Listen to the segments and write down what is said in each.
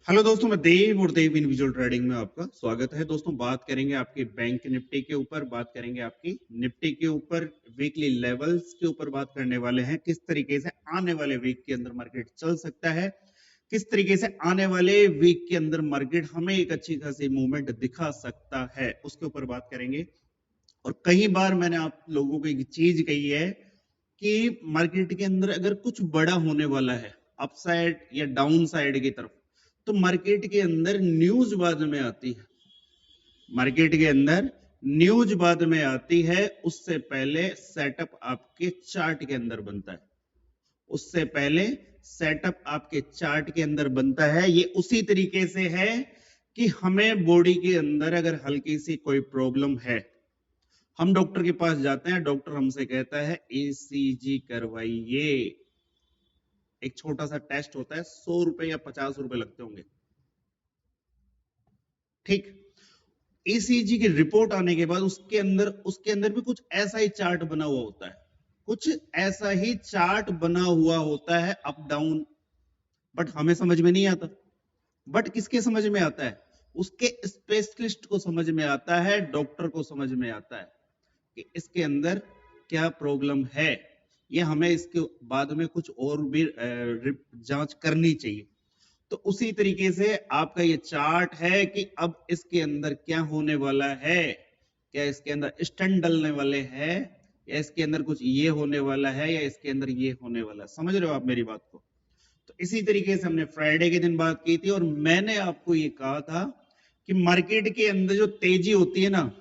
Hello दोस्तों, मैं देव और देव इंडिविजुअल ट्रेडिंग में आपका स्वागत है। दोस्तों, बात करेंगे आपके बैंक निफ्टी के ऊपर, बात करेंगे आपकी निफ्टी के ऊपर, वीकली लेवल्स के ऊपर बात करने वाले हैं। किस तरीके से आने वाले वीक के अंदर मार्केट चल सकता है, किस तरीके से आने वाले वीक के अंदर मार्केट हमें एक अच्छी खासी मूवमेंट दिखा सकता है, उसके ऊपर बात करेंगे। और कई बार मैंने आप लोगों को एक चीज कही है कि मार्केट के अंदर अगर कुछ बड़ा होने वाला है अपसाइड या डाउन साइड की तरफ, तो मार्केट के अंदर न्यूज बाद में आती है। मार्केट के अंदर न्यूज बाद में आती है, उससे पहले सेटअप आपके चार्ट के अंदर बनता है। उससे पहले सेटअप आपके चार्ट के अंदर बनता है। ये उसी तरीके से है कि हमें बॉडी के अंदर अगर हल्की सी कोई प्रॉब्लम है, हम डॉक्टर के पास जाते हैं, डॉक्टर हमसे कहता है ईसीजी करवाइए। एक छोटा सा टेस्ट होता है, 100 रुपए या 50 रुपए लगते होंगे, ठीक। ईसीजी की रिपोर्ट आने के बाद उसके अंदर भी कुछ ऐसा ही चार्ट बना हुआ होता है, कुछ ऐसा ही चार्ट बना हुआ होता है अप डाउन। बट हमें समझ में नहीं आता। बट किसके समझ में आता है? उसके स्पेशलिस्ट को समझ में आता है, डॉक्टर को समझ में आता है कि इसके अंदर क्या प्रॉब्लम है। ये हमें इसके बाद में कुछ और भी जांच करनी चाहिए। तो उसी तरीके से आपका ये चार्ट है कि अब इसके अंदर क्या होने वाला है। क्या इसके अंदर स्टंट डलने वाले हैं, या इसके अंदर कुछ ये होने वाला है, या इसके अंदर ये होने वाला है। समझ रहे हो आप मेरी बात को? तो इसी तरीके से हमने फ्राइडे के दिन बात की थी, और मैंने आपको ये कहा था कि मार्केट के अंदर जो तेजी होती है ना,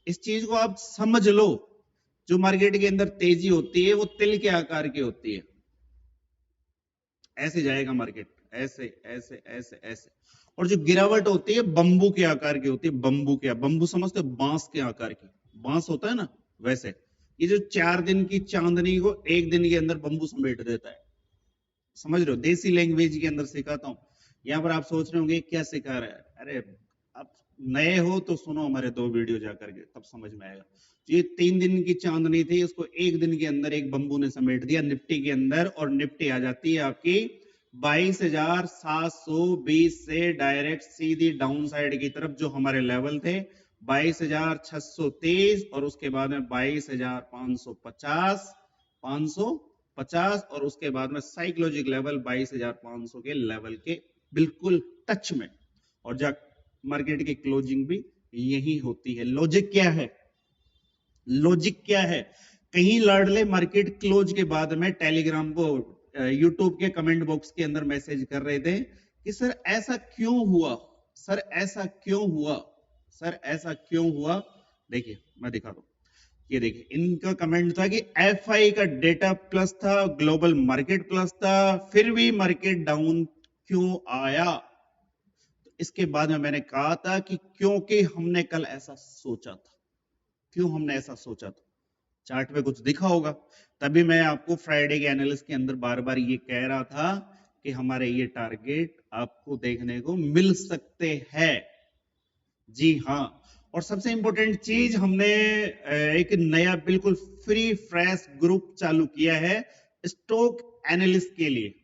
इस चीज को आप समझ लो। जो मार्केट के अंदर तेजी होती है वो तिल के आकार की होती है। ऐसे जाएगा मार्केट, ऐसे ऐसे ऐसे ऐसे। और जो गिरावट होती है बंबू के आकार की होती है। बंबू क्या? बंबू समझते हो? बांस के आकार की। बांस होता है ना, वैसे। ये जो 4 दिन की चांदनी को 1 दिन के अंदर बंबू समेट देता है। समझ रहे हो? देसी लैंग्वेज के अंदर सिखाता हूँ। यहाँ पर आप सोच रहे होंगे क्या सिखा रहा है। अरे, आप नए हो तो सुनो हमारे 2 वीडियो जाकर के, तब समझ में आएगा। ये 3 दिन की चांदनी थी, उसको 1 दिन के अंदर एक बंबू ने समेट दिया निफ्टी के अंदर, और निफ्टी आ जाती है आपकी 22,720 से डायरेक्ट सीधी डाउन साइड की तरफ। जो हमारे लेवल थे 22,623, और उसके बाद में 22,550, 550, और उसके बाद में साइकोलॉजिक लेवल 22,500 के लेवल के बिल्कुल टच में। और जा मार्केट की क्लोजिंग भी यही होती है। लॉजिक क्या है? लॉजिक क्या है? कहीं लाडले मार्केट क्लोज के बाद में टेलीग्राम को, यूट्यूब के कमेंट बॉक्स के अंदर मैसेज कर रहे थे कि सर ऐसा क्यों हुआ, सर ऐसा क्यों हुआ, सर ऐसा क्यों हुआ। देखिए मैं दिखा दूं। ये देखिए, इनका कमेंट था कि एफआई का डेटा प्लस था, ग्लोबल मार्केट प्लस था, फिर भी मार्केट डाउन क्यों आया। तो इसके बाद में मैंने कहा था कि क्योंकि हमने कल ऐसा सोचा था। क्यों हमने ऐसा सोचा था? चार्ट में कुछ दिखा होगा। तभी मैं आपको फ्राइडे के एनालिस्ट के अंदर बार बार ये कह रहा था कि हमारे ये टारगेट आपको देखने को मिल सकते हैं। जी हाँ। और सबसे इंपॉर्टेंट चीज, हमने एक नया बिल्कुल फ्री फ्रेश ग्रुप चालू किया है स्टॉक एनालिस्ट के लिए,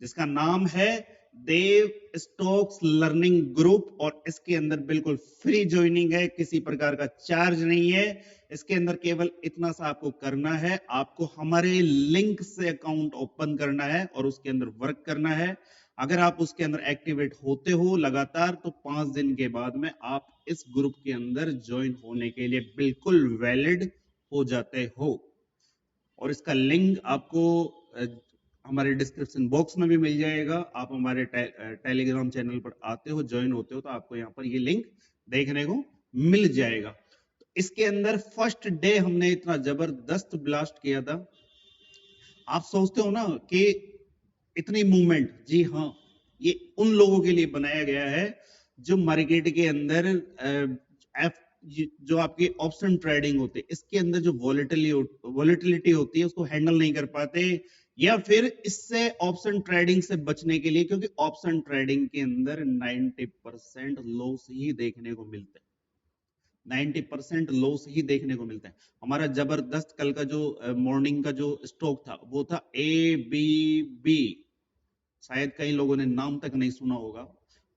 जिसका नाम है देव स्टॉक्स लर्निंग ग्रुप। और इसके अंदर बिल्कुल फ्री ज्वाइनिंग है, किसी प्रकार का चार्ज नहीं है। इसके अंदर केवल इतना सा आपको करना है, आपको हमारे लिंक से अकाउंट ओपन करना है और उसके अंदर वर्क करना है। अगर आप उसके अंदर एक्टिवेट होते हो लगातार, तो 5 दिन के बाद में आप इस ग्रुप के अंदर ज्वाइन होने के लिए बिल्कुल वैलिड हो जाते हो। और इसका लिंक आपको हमारे डिस्क्रिप्शन बॉक्स में भी मिल जाएगा। आप हमारे टेलीग्राम चैनल पर आते हो, ज्वाइन होते हो, तो आपको यहाँ पर ये लिंक देखने को मिल जाएगा। तो इसके अंदर फर्स्ट डे हमने इतना जबरदस्त ब्लास्ट किया था। आप सोचते हो ना कि इतनी मूवमेंट, जी हाँ, ये उन लोगों के लिए बनाया गया है जो मार्केट के अंदर जो आपके ऑप्शन ट्रेडिंग होते हैं, इसके अंदर जो वॉलेटिलिटी होती है उसको हैंडल नहीं कर पाते, या फिर इससे ऑप्शन ट्रेडिंग से बचने के लिए, क्योंकि ऑप्शन ट्रेडिंग के अंदर 90% लॉस ही देखने को मिलता है। 90% लॉस ही देखने को मिलता है। हमारा जबरदस्त कल का जो मॉर्निंग का जो स्टॉक था वो था ABB। शायद कई लोगों ने नाम तक नहीं सुना होगा,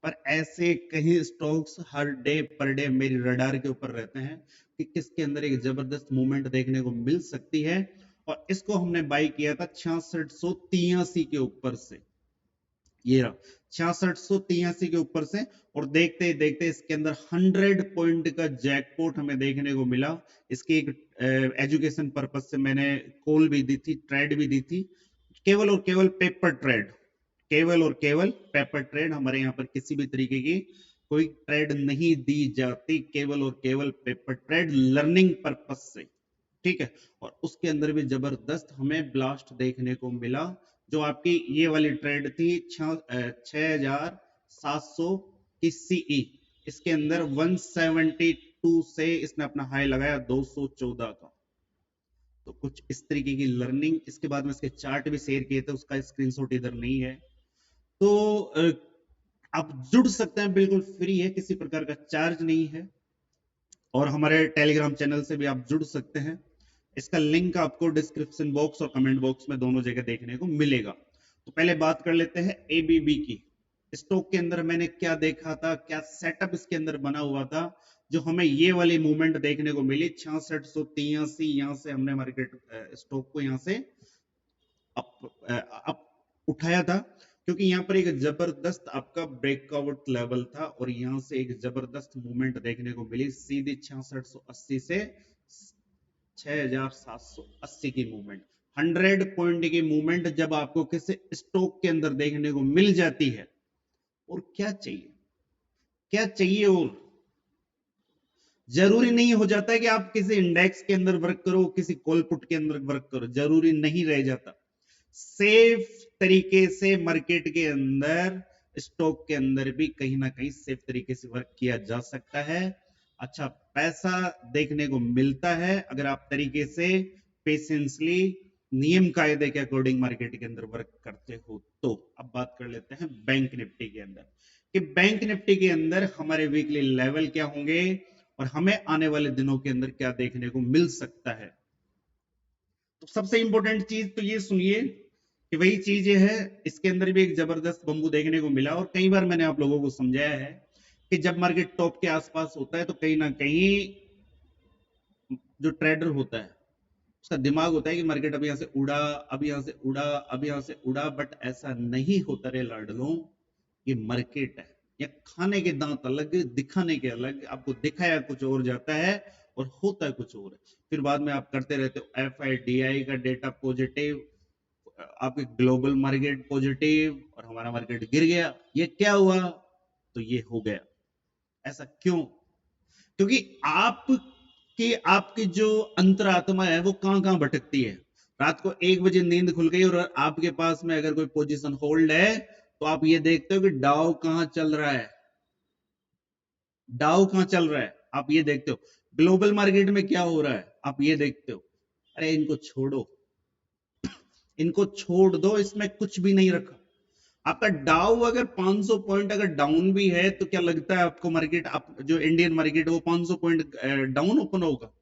पर ऐसे कई स्टॉक्स हर डे पर डे मेरी रडार के ऊपर रहते हैं कि किसके अंदर एक जबरदस्त मूवमेंट देखने को मिल सकती है। और इसको हमने बाई किया था 6683 के ऊपर से, ये रहा 6683 के ऊपर से। और देखते ही देखते इसके अंदर 100 पॉइंट का जैकपॉट हमें देखने को मिला। इसकी एक एजुकेशन पर्पज से मैंने कॉल भी दी थी, ट्रेड भी दी थी, केवल और केवल पेपर ट्रेड, केवल और केवल पेपर ट्रेड। हमारे यहाँ पर किसी भी तरीके की कोई ट्रेड नहीं दी जाती, केवल और केवल पेपर ट्रेड लर्निंग पर्पज से, ठीक है। और उसके अंदर भी जबरदस्त हमें ब्लास्ट देखने को मिला। जो आपकी ये वाली ट्रेड थी 6700 की सीई, इसके अंदर 172 से इसने अपना हाई लगाया 214 का। तो कुछ इस तरीके की लर्निंग। इसके बाद में इसके चार्ट भी शेयर किए थे, उसका स्क्रीनशॉट इधर नहीं है। तो आप जुड़ सकते हैं, बिल्कुल फ्री है, किसी प्रकार का चार्ज नहीं है। और हमारे टेलीग्राम चैनल से भी आप जुड़ सकते हैं। इसका लिंक आपको डिस्क्रिप्शन बॉक्स और कमेंट बॉक्स में दोनों जगह देखने को मिलेगा। तो पहले बात कर लेते हैं एबीबी की। स्टॉक के अंदर मैंने क्या देखा था, क्या सेटअप इसके अंदर बना हुआ था, जो हमें ये वाली मूवमेंट देखने को मिली 6683। यहां से हमने मार्केट स्टॉक को यहां से अप उठाया था, क्योंकि यहाँ पर एक जबरदस्त आपका ब्रेकआउट लेवल था और यहां से एक जबरदस्त मूवमेंट देखने को मिली सीधी 6680 से 6780 की मूवमेंट। 100 पॉइंट की मूवमेंट जब आपको किसी स्टॉक के अंदर देखने को मिल जाती है, और क्या चाहिए, क्या चाहिए। और जरूरी नहीं हो जाता है कि आप किसी इंडेक्स के अंदर वर्क करो, किसी कॉल पुट के अंदर वर्क करो, जरूरी नहीं रह जाता। सेफ तरीके से मार्केट के अंदर, स्टॉक के अंदर भी कहीं ना कहीं सेफ तरीके से वर्क किया जा सकता है। अच्छा पैसा देखने को मिलता है अगर आप तरीके से पेशेंसली नियम कायदे के अकॉर्डिंग मार्केट के अंदर वर्क करते हो। तो अब बात कर लेते हैं बैंक निफ्टी के अंदर, कि बैंक निफ्टी के अंदर हमारे वीकली लेवल क्या होंगे और हमें आने वाले दिनों के अंदर क्या देखने को मिल सकता है। तो सबसे इंपॉर्टेंट चीज तो ये सुनिए कि वही चीज ये है, इसके अंदर भी एक जबरदस्त बम्बू देखने को मिला। और कई बार मैंने आप लोगों को समझाया है कि जब मार्केट टॉप के आसपास होता है तो कहीं ना कहीं जो ट्रेडर होता है उसका दिमाग होता है कि मार्केट अभी यहां से उड़ा, अभी यहां से उड़ा, अभी यहां से उड़ा। बट ऐसा नहीं होता रे लाडलों, ये मार्केट है, या खाने के दांत अलग, दिखाने के अलग। आपको दिखाया कुछ और जाता है और होता है कुछ और है। फिर बाद में आप करते रहते हो FIDI का डेटा पॉजिटिव, आपके ग्लोबल मार्केट पॉजिटिव, और हमारा मार्केट गिर गया। ये क्या हुआ, तो ये हो गया। ऐसा क्यों? क्योंकि आपकी जो अंतरात्मा है वो कहां भटकती है। रात को 1 बजे नींद खुल गई और आपके पास में अगर कोई पोजीशन होल्ड है, तो आप ये देखते हो कि डाउ कहां चल रहा है, डाउ कहां चल रहा है, आप ये देखते हो। ग्लोबल मार्केट में क्या हो रहा है, आप ये देखते हो। अरे इनको छोड़ो, इनको छोड़ दो, इसमें कुछ भी नहीं रखा। आपका डाउ अगर 500 पॉइंट अगर डाउन भी है, तो क्या लगता है आपको मार्केट, आप जो इंडियन मार्केट है वो 500 पॉइंट डाउन ओपन होगा?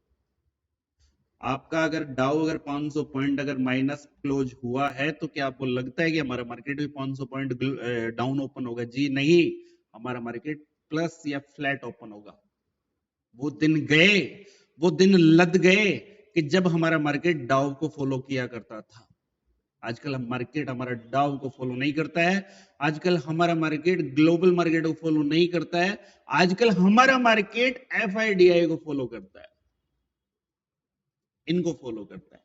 आपका अगर डाउ अगर 500 पॉइंट अगर माइनस क्लोज हुआ है, तो क्या आपको लगता है कि हमारा मार्केट भी 500 पॉइंट डाउन ओपन होगा? जी नहीं, हमारा मार्केट प्लस या फ्लैट ओपन होगा। वो दिन गए, वो दिन लद गए कि जब हमारा मार्केट डाउ को फॉलो किया करता था। आजकल हम मार्केट हमारा डाउ को फॉलो नहीं करता है। आजकल हमारा मार्केट ग्लोबल मार्केट को फॉलो नहीं करता है। आजकल हमारा मार्केट FIDI को फॉलो करता है, इनको फॉलो करता है।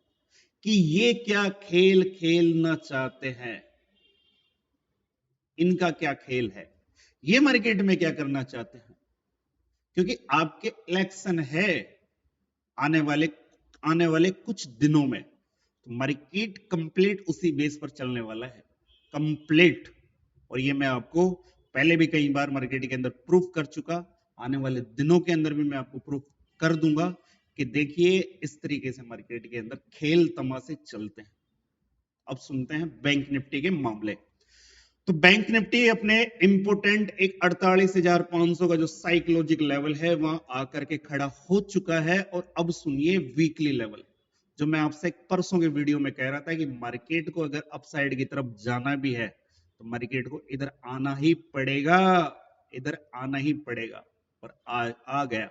कि ये क्या खेल खेलना चाहते हैं, इनका क्या खेल है, ये मार्केट में क्या करना चाहते हैं। क्योंकि आपके इलेक्शन है आने वाले कुछ दिनों में, तो मार्केट कंप्लीट उसी बेस पर चलने वाला है, कंप्लीट। और ये मैं आपको पहले भी कई बार मार्केट के अंदर प्रूफ कर चुका, आने वाले दिनों के अंदर भी मैं आपको प्रूफ कर दूंगा कि देखिए इस तरीके से मार्केट के अंदर खेल तमाशे चलते हैं। अब सुनते हैं बैंक निफ्टी के मामले। तो बैंक निफ्टी अपने इंपोर्टेंट एक 48,500 का जो साइकोलॉजिक लेवल है वहां आकर के खड़ा हो चुका है। और अब सुनिए वीकली लेवल, जो मैं आपसे परसों के वीडियो में कह रहा था कि मार्केट को अगर अपसाइड की तरफ जाना भी है, तो मार्केट को इधर आना ही पड़ेगा, इधर आना ही पड़ेगा। और आ गया।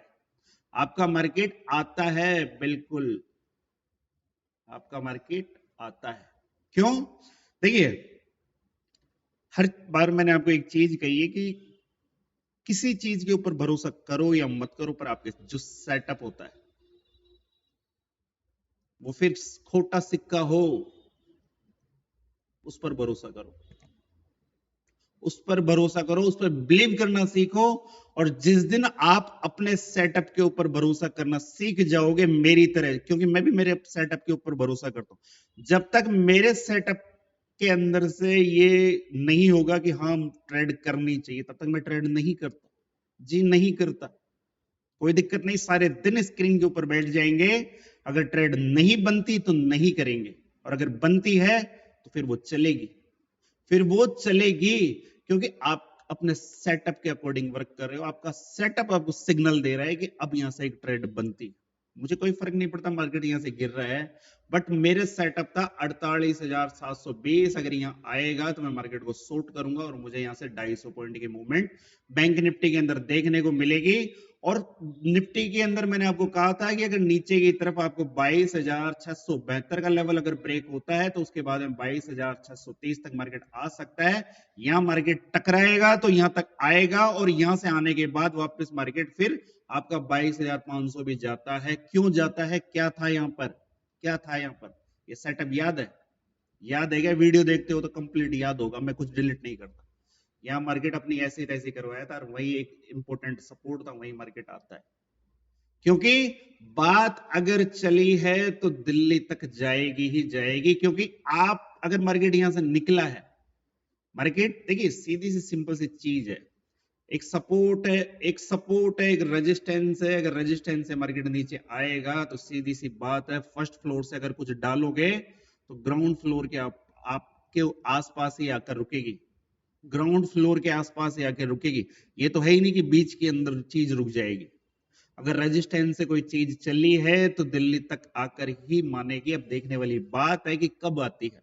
आपका मार्केट आता है, बिल्कुल आपका मार्केट आता है। क्यों? देखिए, हर बार मैंने आपको एक चीज कही है कि किसी चीज के ऊपर भरोसा करो या मत करो, पर आपके जो सेटअप होता है वो फिर खोटा सिक्का हो, उस पर भरोसा करो, उस पर भरोसा करो, उस पर बिलीव करना सीखो। और जिस दिन आप अपने सेटअप के ऊपर भरोसा करना सीख जाओगे मेरी तरह, क्योंकि मैं भी मेरे सेटअप के ऊपर भरोसा करता हूं, जब तक मेरे सेटअप के अंदर से ये नहीं होगा कि हाँ ट्रेड करनी चाहिए, तब तक मैं ट्रेड नहीं करता। जी नहीं करता, कोई दिक्कत नहीं, सारे दिन स्क्रीन के ऊपर बैठ जाएंगे। अगर ट्रेड नहीं बनती तो नहीं करेंगे, और अगर बनती है तो फिर वो चलेगी, फिर वो चलेगी, क्योंकि आप अपने सेटअप के अकॉर्डिंग वर्क कर रहे हो। आपका सेटअप आपको सिग्नल दे रहा है कि अब यहां से एक ट्रेड बनती। मुझे कोई फर्क नहीं पड़ता मार्केट यहां से गिर रहा है, बट मेरे सेटअप था 48,720। अगर यहां आएगा तो मैं मार्केट को शॉर्ट करूंगा, और मुझे यहां से 250 पॉइंट की मूवमेंट बैंक निफ्टी के अंदर देखने को मिलेगी। और निफ्टी के अंदर मैंने आपको कहा था कि अगर नीचे की तरफ आपको 22,672 का लेवल अगर ब्रेक होता है तो उसके बाद में 22,630 तक मार्केट आ सकता है। यहां मार्केट टकराएगा तो यहां तक आएगा, और यहां से आने के बाद वापस मार्केट फिर आपका 22,500 भी जाता है। क्यों जाता है? क्या था यहां पर, क्या था यहां पर? ये सेटअप याद है? याद है क्या? वीडियो देखते हो तो कंप्लीट याद होगा, मैं कुछ डिलीट नहीं करता। यहाँ मार्केट अपनी ऐसी तैसी करवाया था, और वही एक इंपॉर्टेंट सपोर्ट था, वही मार्केट आता है। क्योंकि बात अगर चली है तो दिल्ली तक जाएगी ही जाएगी, क्योंकि आप अगर मार्केट यहां से निकला है, मार्केट देखिए सीधी सी सिंपल सी चीज है, एक सपोर्ट है, एक सपोर्ट है, एक रेजिस्टेंस है। अगर रेजिस्टेंस से मार्केट नीचे आएगा तो सीधी सी बात है, फर्स्ट फ्लोर से अगर कुछ डालोगे तो ग्राउंड फ्लोर के आपके आसपास ही आकर रुकेगी, ग्राउंड फ्लोर के आसपास ही आकर रुकेगी। ये तो है ही नहीं कि बीच के अंदर चीज रुक जाएगी। अगर रेजिस्टेंस से कोई चीज चली है तो दिल्ली तक आकर ही मानेगी। अब देखने वाली बात है कि कब आती है,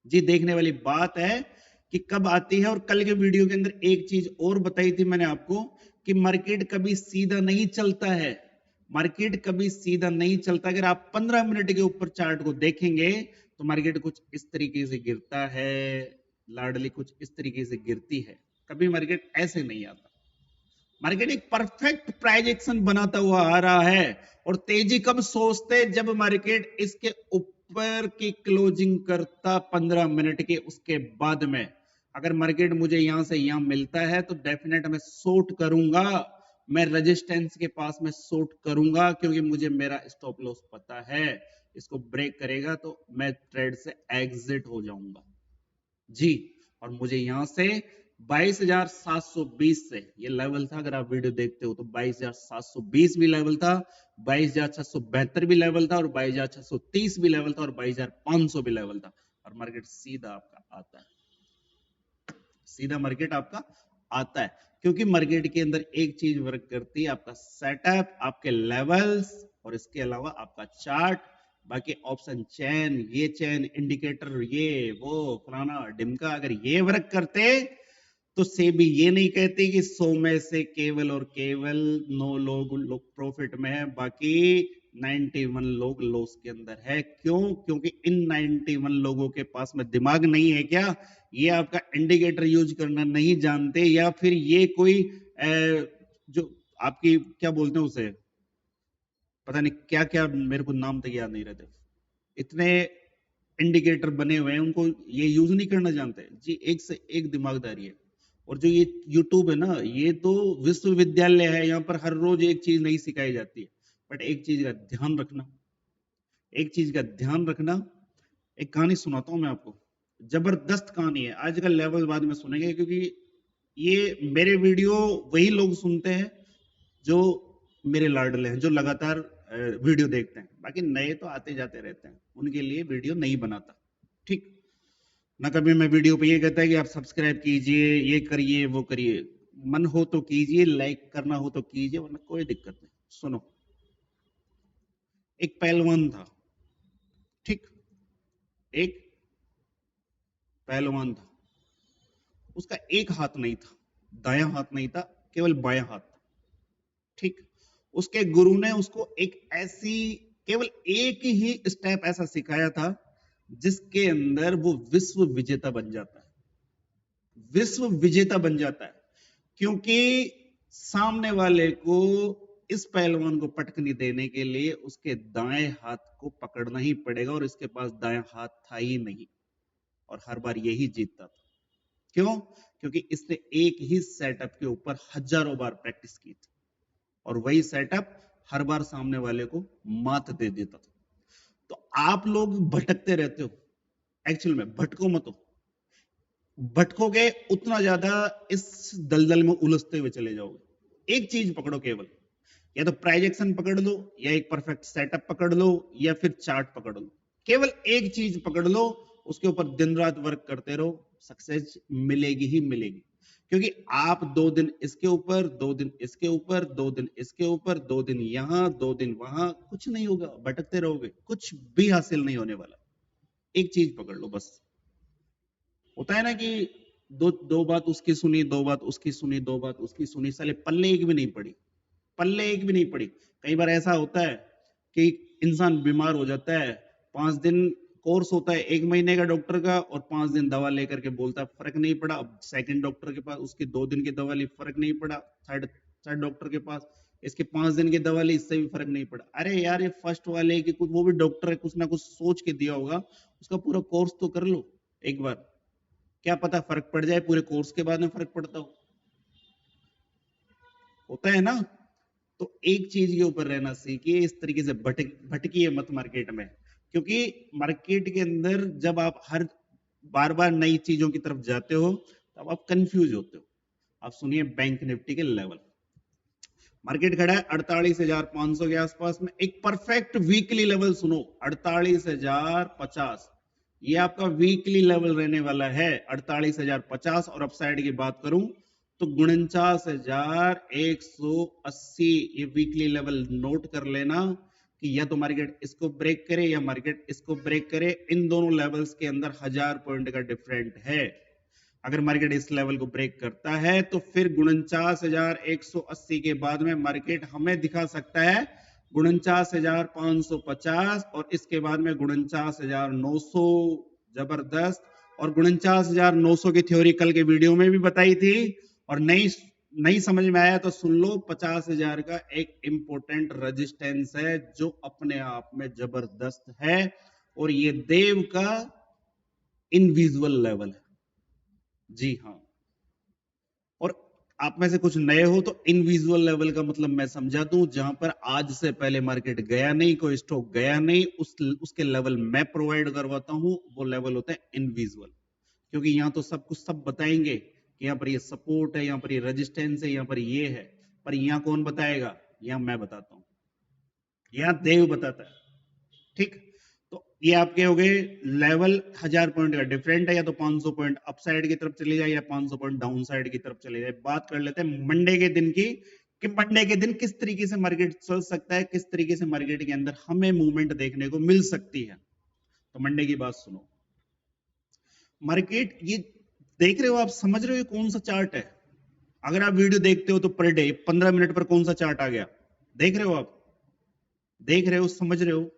जी देखने वाली बात है कि कब आती है। और कल के वीडियो के अंदर एक चीज और बताई थी मैंने आपको कि मार्केट कभी सीधा नहीं चलता है, मार्केट कभी सीधा नहीं चलता। अगर आप 15 मिनट के ऊपर चार्ट को देखेंगे तो मार्केट कुछ इस तरीके से गिरता है, लाडली कुछ इस तरीके से गिरती है, कभी मार्केट ऐसे नहीं आता। मार्केट एक परफेक्ट प्राइस एक्शन बनाता हुआ आ रहा है। और तेजी कब सोचते? जब मार्केट इसके ऊपर की क्लोजिंग करता 15 मिनट के, उसके बाद में अगर मार्केट मुझे यहां से यहां मिलता है तो डेफिनेट मैं शॉर्ट करूंगा, मैं रेजिस्टेंस के पास में शॉर्ट करूंगा, क्योंकि मुझे मेरा स्टॉप लॉस पता है। इसको ब्रेक करेगा तो मैं ट्रेड से एग्जिट हो जाऊंगा जी। और मुझे यहां से 22,720 से ये लेवल था, अगर आप वीडियो देखते हो तो 22,720 भी लेवल था, 22,672 भी लेवल था, और 22,630 भी लेवल था, और 22,500 भी लेवल था। और मार्केट सीधा आपका आता है, सीधा मार्केट आपका आता है, क्योंकि मार्केट के अंदर एक चीज वर्क करती है, आपका सेटअप, आपके लेवल्स, और इसके अलावा आपका चार्ट। बाकी ऑप्शन चैन, ये चैन इंडिकेटर, ये वो फलाना डिमका, अगर ये वर्क करते तो सेबी ये नहीं कहती कि 100 में से केवल और केवल 9 लोग प्रॉफिट में है, बाकी 91 लोग लॉस के अंदर है। क्यों? क्योंकि इन 91 लोगों के पास में दिमाग नहीं है क्या? ये आपका इंडिकेटर यूज करना नहीं जानते, या फिर ये कोई जो आपकी क्या बोलते हैं उसे, पता नहीं क्या क्या, मेरे को नाम तक याद नहीं रहते, इतने इंडिकेटर बने हुए हैं, उनको ये यूज नहीं करना जानते जी। एक से एक दिमागदारी है। और जो ये यूट्यूब है ना, ये तो विश्वविद्यालय है, यहाँ पर हर रोज एक चीज नई सिखाई जाती है। बट एक चीज का ध्यान रखना, एक चीज का ध्यान रखना, एक कहानी सुनाता हूं मैं आपको, जबरदस्त कहानी है। आज का लेवल बाद में सुनेंगे, क्योंकि ये मेरे वीडियो वही लोग सुनते हैं जो मेरे लाडले हैं, जो लगातार वीडियो देखते हैं। बाकी नए तो आते जाते रहते हैं, उनके लिए वीडियो नहीं बनाता, ठीक ना। कभी मैं वीडियो पे ये कहता है कि आप सब्सक्राइब कीजिए, ये करिए, वो करिए। मन हो तो कीजिए, लाइक करना हो तो कीजिए, वरना कोई दिक्कत नहीं। सुनो, एक पहलवान था, ठीक, एक पहलवान था। उसका एक हाथ नहीं था, दायां हाथ नहीं था, केवल बायां हाथ था। ठीक, उसके गुरु ने उसको एक ऐसी केवल एक ही स्टेप ऐसा सिखाया था जिसके अंदर वो विश्व विजेता बन जाता है, विश्व विजेता बन जाता है। क्योंकि सामने वाले को, इस पहलवान को पटकनी देने के लिए उसके दाएं हाथ को पकड़ना ही पड़ेगा, और इसके पास दायां हाथ था ही नहीं, और हर बार यही जीतता था। क्यों? क्योंकि इसने एक ही सेटअप के ऊपर हजारों बार प्रैक्टिस की थी, और वही सेटअप हर बार सामने वाले को मात दे देता था। तो आप लोग भटकते रहते हो, एक्चुअल में भटको मत, भटकोगे उतना ज्यादा इस दलदल में उलझते हुए चले जाओगे। एक चीज पकड़ो केवल, या तो प्राइजेक्शन पकड़ लो, या एक परफेक्ट सेटअप पकड़ लो, या फिर चार्ट पकड़ लो। केवल एक चीज पकड़ लो, उसके ऊपर दिन रात वर्क करते रहो, सक्सेस मिलेगी ही मिलेगी। क्योंकि आप 2 दिन इसके ऊपर, 2 दिन इसके ऊपर, 2 दिन इसके ऊपर, 2 दिन यहां, 2 दिन वहां, कुछ नहीं होगा, भटकते रहोगे, कुछ भी हासिल नहीं होने वाला। एक चीज पकड़ लो बस। होता है ना कि दो दो बात उसकी सुनी, 2 बात उसकी सुनी, 2 बात उसकी सुनी, साले पल्ले एक भी नहीं पड़ी, पल्ले एक भी नहीं पड़ी। कई बार ऐसा होता है कि इंसान बीमार हो जाता है, 5 दिन कोर्स होता है 1 महीने का डॉक्टर का, और 5 दिन दवा लेकर के बोलता है फर्क नहीं पड़ा। अब सेकंड डॉक्टर के पास, उसकी 2 दिन की दवा ली, फर्क नहीं पड़ा। थर्ड थर्ड डॉक्टर के पास, इसके 5 दिन की दवा ली, इससे भी फर्क नहीं पड़ा। अरे यार, ये फर्स्ट वाले की कुछ, वो भी डॉक्टर है, कुछ ना कुछ सोच के दिया होगा, उसका पूरा कोर्स तो कर लो एक बार, क्या पता फर्क पड़ जाए, पूरे कोर्स के बाद में फर्क पड़ता हो। होता है ना। तो एक चीज के ऊपर रहना सीखिए, इस तरीके से भटकिए मत मार्केट में। क्योंकि मार्केट के अंदर जब आप हर बार बार नई चीजों की तरफ जाते हो, तब आप कंफ्यूज होते हो। आप सुनिए बैंक निफ्टी के लेवल। मार्केट खड़ा है 48,500 के आसपास में। एक परफेक्ट वीकली लेवल सुनो, 48,050। ये आपका वीकली लेवल रहने वाला है, 48,050। और अपसाइड की बात करूं तो 49,180। ये वीकली लेवल नोट कर लेना कि या तो मार्केट इसको ब्रेक करे या मार्केट इसको ब्रेक करे। इन दोनों लेवल्स के अंदर 1000 पॉइंट का डिफरेंट है। अगर मार्केट इस लेवल को ब्रेक करता है तो फिर 49,180 के बाद में मार्केट हमें दिखा सकता है 49,550, और इसके बाद में 49,900। जबरदस्त। और 49,900 की थ्योरी कल के वीडियो में भी बताई थी, और नहीं समझ में आया तो सुन लो। 50,000 का एक इंपोर्टेंट रेजिस्टेंस है जो अपने आप में जबरदस्त है, और ये देव का इनविजुअल लेवल है। जी हाँ। और आप में से कुछ नए हो तो इनविजुअल लेवल का मतलब मैं समझा दूं, जहां पर आज से पहले मार्केट गया नहीं, कोई स्टॉक गया नहीं, उसके लेवल मैं प्रोवाइड करवाता हूं। वो लेवल होता है इनविजुअल। क्योंकि यहाँ तो सब कुछ सब बताएंगे कि यहाँ पर ये सपोर्ट है, यहाँ पर ये रेजिस्टेंस है, यहाँ पर ये है, पर यहाँ कौन बताएगा? यहाँ मैं बताता हूँ, यहाँ देव बताता है। ठीक, तो ये आपके हो गए लेवल। 1000 पॉइंट का डिफरेंट है, या तो 500 पॉइंट अपसाइड की तरफ चले जाए या 500 पॉइंट डाउन साइड की तरफ चले जाए। बात कर लेते हैं मंडे के दिन की, कि मंडे के दिन किस तरीके से मार्केट चल सकता है, किस तरीके से मार्केट के अंदर हमें मूवमेंट देखने को मिल सकती है। तो मंडे की बात सुनो। मार्केट ये देख रहे हो आप, समझ रहे हो ये कौन सा चार्ट है? अगर आप वीडियो देखते हो तो पर डे 15 मिनट पर कौन सा चार्ट आ गया, देख रहे हो आप? देख रहे हो, समझ रहे हो?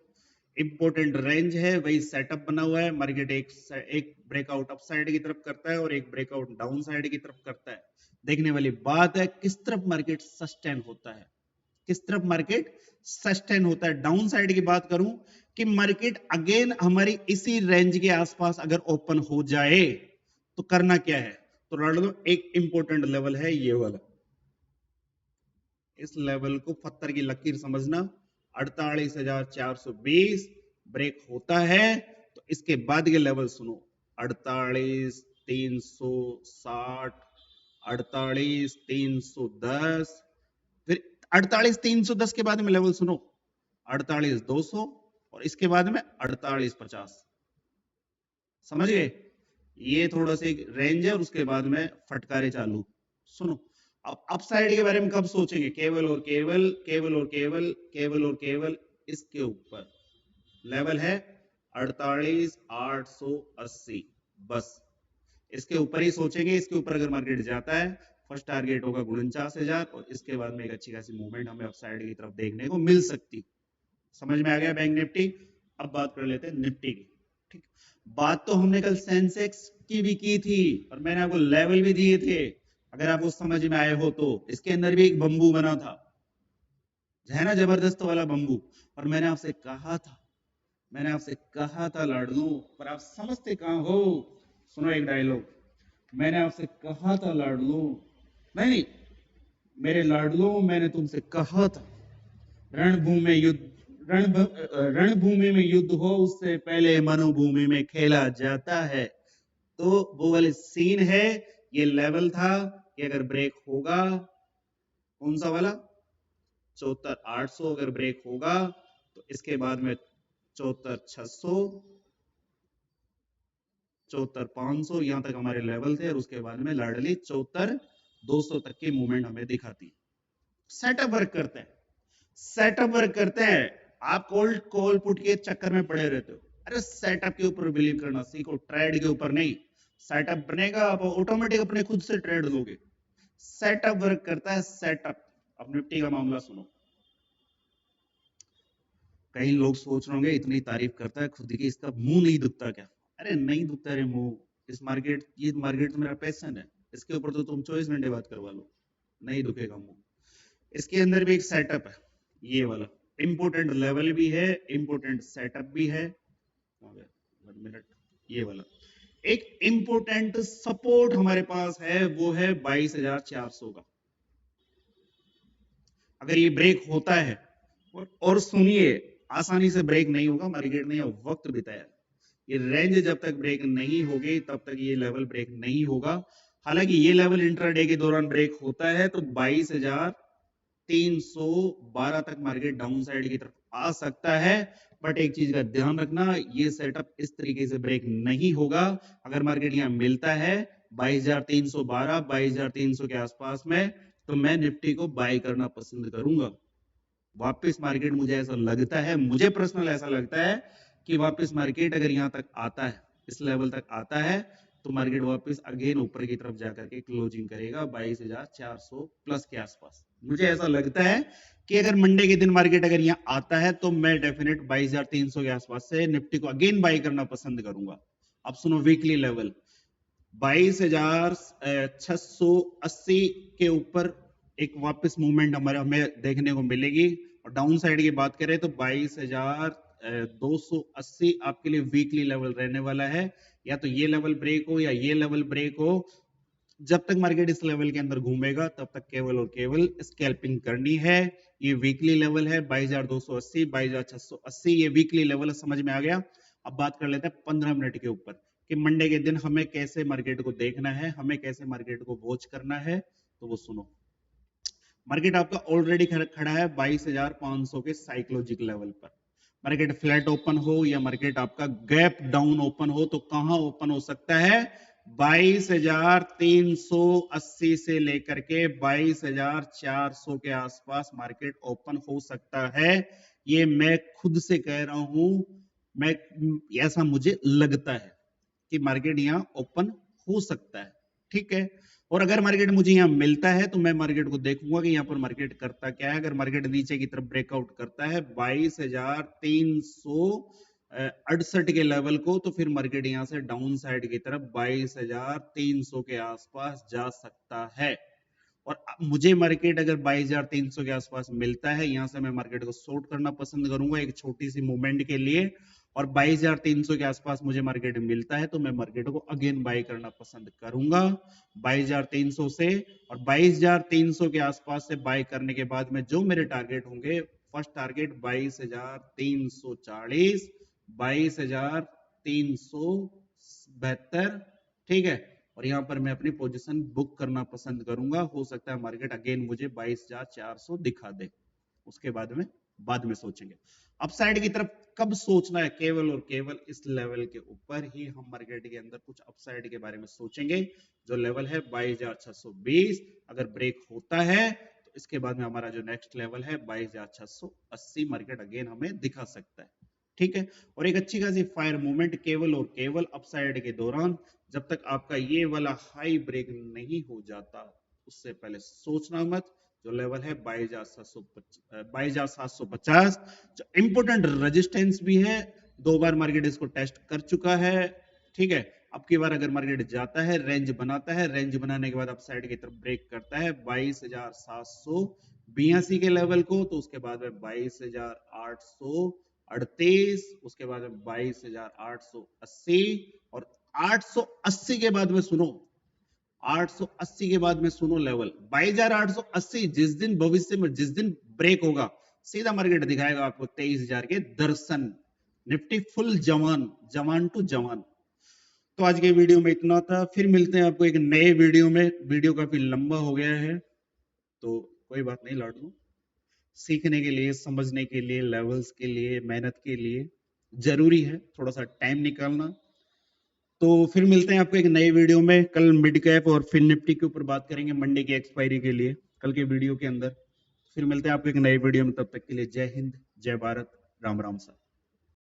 इंपोर्टेंट रेंज है, वही सेटअप बना हुआ है। मार्केट एक ब्रेकआउट अप साइड की तरफ करता है और एक ब्रेकआउट डाउन साइड की तरफ करता है। देखने वाली बात है किस तरफ मार्केट सस्टेन होता है, किस तरफ मार्केट सस्टेन होता है। डाउन साइड की बात करूं कि मार्केट अगेन हमारी इसी रेंज के आसपास अगर ओपन हो जाए तो करना क्या है? तो लो, एक इंपोर्टेंट लेवल है ये वाला। इस लेवल को पत्थर की लकीर समझना। 48,420 ब्रेक होता है तो इसके बाद के लेवल सुनो। 48,360, 48,310, फिर 48,310 के बाद में लेवल सुनो 48,200, और इसके बाद में 48,50। समझ गए? ये थोड़ा सा रेंज है और उसके बाद में फटकारे चालू। सुनो, अब अपसाइड के बारे में कब सोचेंगे? केवल और केवल, केवल और केवल, केवल और केवल इसके ऊपर लेवल है 48,880। बस इसके ऊपर ही सोचेंगे। इसके ऊपर अगर मार्केट जाता है, फर्स्ट टारगेट होगा 49,000 और इसके बाद में एक अच्छी खासी मूवमेंट हमें अपसाइड की तरफ देखने को मिल सकती। समझ में आ गया बैंक निफ्टी। अब बात कर लेते हैं निफ्टी की। ठीक, बात तो हमने कल सेंसेक्स की भी की थी और मैंने आपको लेवल भी दिए थे, अगर आपको समझ में आए हो तो। इसके अंदर भी एक बंबू बना था, है ना, जबरदस्त वाला बंबू। और मैंने आपसे कहा था लाडलू, पर आप समझते कहां हो। सुनो एक डायलॉग, मैंने आपसे कहा था लाडलू, नहीं मेरे लाडलू, मैंने तुमसे कहा था रणभूमि में युद्ध रणभूमि में युद्ध हो उससे पहले मनोभूमि में खेला जाता है। तो वो वाले सीन है, ये लेवल था कि अगर ब्रेक होगा, कौन सा वाला 74,800 अगर ब्रेक होगा तो इसके बाद में 74,600, 74,500 यहां तक हमारे लेवल थे और उसके बाद में लाडली 74,200 तक की मूवमेंट हमें दिखाती है। सेटअप वर्क करते हैं, सेटअप वर्क करते हैं। आप कॉल पुट के चक्कर में पड़े रहते हो। अरे सेटअप के ऊपर बिलीव करना सीखो, ट्रेड के ऊपर नहीं। सेटअप बनेगा, आप ऑटोमेटिक अपने खुद से ट्रेड लोगे। सेटअप वर्क करता है, सेटअप। अब निफ्टी का मामला सुनो। कई लोग सोच रहे होंगे इतनी तारीफ करता है खुद की, इसका मुंह नहीं दुखता क्या? अरे नहीं दुखता रे मुंह। ये मार्केट तो मेरा पैशन है, इसके ऊपर तो तुम 24 घंटे बात करवा लो, नहीं दुखेगा मुंह। इसके अंदर भी एक सेटअप है, ये वाला इंपोर्टेंट लेवल भी है, इंपोर्टेंट सेटअप भी है। 1 मिनट, ये वाला एक इंपोर्टेंट सपोर्ट हमारे पास है, वो है 22,400 का। अगर ये ब्रेक होता है, और सुनिए, आसानी से ब्रेक नहीं होगा, मार्केट ने वक्त बिताया। ये रेंज जब तक ब्रेक नहीं होगी तब तक ये लेवल ब्रेक नहीं होगा। हालांकि ये लेवल इंट्राडे के दौरान ब्रेक होता है तो 22,312 तक मार्केट डाउन साइड की तरफ आ सकता है। बट एक चीज का ध्यान रखना, ये सेटअप इस तरीके से ब्रेक नहीं होगा। अगर मार्केट यहाँ मिलता है 22,312, 22,300 के आसपास में, तो मैं निफ्टी को बाय करना पसंद करूंगा। वापस मार्केट, मुझे ऐसा लगता है, मुझे पर्सनल ऐसा लगता है कि वापस मार्केट अगर यहां तक आता है, इस लेवल तक आता है, तो मार्केट वापस अगेन ऊपर की तरफ जाकर के क्लोजिंग करेगा 22,400 प्लस के आसपास। मुझे ऐसा लगता है कि अगर मंडे के दिन मार्केट अगर यहाँ आता है तो मैं डेफिनेट 22,300 के आसपास से निफ्टी को अगेन बाय करना पसंद करूंगा। अब सुनो वीकली लेवल 22,680 के ऊपर एक वापस मूवमेंट हमें देखने को मिलेगी। और डाउन साइड की बात करें तो 22,280 आपके लिए वीकली लेवल रहने वाला है। या तो ये लेवल ब्रेक हो या ये लेवल ब्रेक हो, जब तक मार्केट इस लेवल के अंदर घूमेगा तब तक केवल और केवल स्कैल्पिंग करनी है। ये वीकली लेवल है 22,280, 22,680, ये वीकली लेवल है, समझ में आ गया। अब बात कर लेते हैं 15 मिनट के ऊपर कि मंडे के दिन हमें कैसे मार्केट को देखना है, हमें कैसे मार्केट को वॉच करना है। तो वो सुनो, मार्केट आपका ऑलरेडी खड़ा है 22,500 के साइकोलॉजिक लेवल पर। मार्केट फ्लैट ओपन हो या मार्केट आपका गैप डाउन ओपन हो, तो कहां ओपन हो सकता है? 22,380 से लेकर के 22,400 के आसपास मार्केट ओपन हो सकता है। ये मैं खुद से कह रहा हूं, मैं ऐसा मुझे लगता है कि मार्केट यहां ओपन हो सकता है। ठीक है, और अगर मार्केट मुझे यहाँ मिलता है तो मैं मार्केट को देखूंगा कि यहाँ पर मार्केट करता क्या है। अगर मार्केट नीचे की तरफ ब्रेकआउट करता है 22,368 के लेवल को, तो फिर मार्केट यहाँ से डाउन साइड की तरफ 22,300 के आसपास जा सकता है। और मुझे मार्केट अगर 22,300 के आसपास मिलता है, यहां से मैं मार्केट को शॉर्ट करना पसंद करूंगा एक छोटी सी मूवमेंट के लिए। और 22,300 के आसपास मुझे मार्केट मिलता है तो मैं मार्केट को अगेन बाय करना पसंद करूंगा 22,300 से। और 22,300 के आसपास से बाय करने के बाद में जो मेरे टारगेट होंगे, फर्स्ट टारगेट 22,340, 22,372, ठीक है। और यहाँ पर मैं अपनी पोजीशन बुक करना पसंद करूंगा। हो सकता है मार्केट अगेन मुझे 22,400 दिखा दे, उसके बाद में सोचेंगे। अपसाइड की तरफ कब सोचना है? केवल और केवल इस लेवल के ऊपर ही हम मार्केट के अंदर कुछ अपसाइड के बारे में सोचेंगे। जो लेवल है 22,620, अगर ब्रेक होता है तो इसके बाद में हमारा जो नेक्स्ट लेवल है 22,680 मार्केट अगेन हमें दिखा सकता है। ठीक है, और एक अच्छी खासी फायर मूवमेंट केवल और केवल अपसाइड के दौरान जब तक आपका ये वाला हाई ब्रेक नहीं हो जाता उससे पहले सोचना मत। जो लेवल है 22,750 जो इंपोर्टेंट रेजिस्टेंस भी है, 2 बार मार्केट इसको टेस्ट कर चुका है, ठीक है। अब की बार अगर मार्केट जाता है, रेंज बनाता है, रेंज बनाने के बाद अप साइड की तरफ ब्रेक करता है 22,782 के लेवल को, तो उसके बाद में 22,838, उसके बाद में 22,880 और 880 के बाद में सुनो, 880 के बाद में सुनो लेवल 22,880। जिस दिन भविष्य में जिस दिन ब्रेक होगा सीधा मार्केट दिखाएगा आपको 23,000 के दर्शन। निफ्टी फुल जवान टू जवान। तो आज के वीडियो में इतना था, फिर मिलते हैं आपको एक नए वीडियो में। वीडियो काफी लंबा हो गया है तो कोई बात नहीं लाडू, सीखने के लिए, समझने के लिए, लेवल्स के लिए, मेहनत के लिए जरूरी है थोड़ा सा टाइम निकालना। तो फिर मिलते हैं आपको एक नए वीडियो में। कल मिड कैप और फिन निफ्टी के ऊपर बात करेंगे मंडे की एक्सपायरी के लिए कल के वीडियो के अंदर। फिर मिलते हैं आपको एक नए वीडियो में, तब तक के लिए जय हिंद, जय भारत, राम राम सा।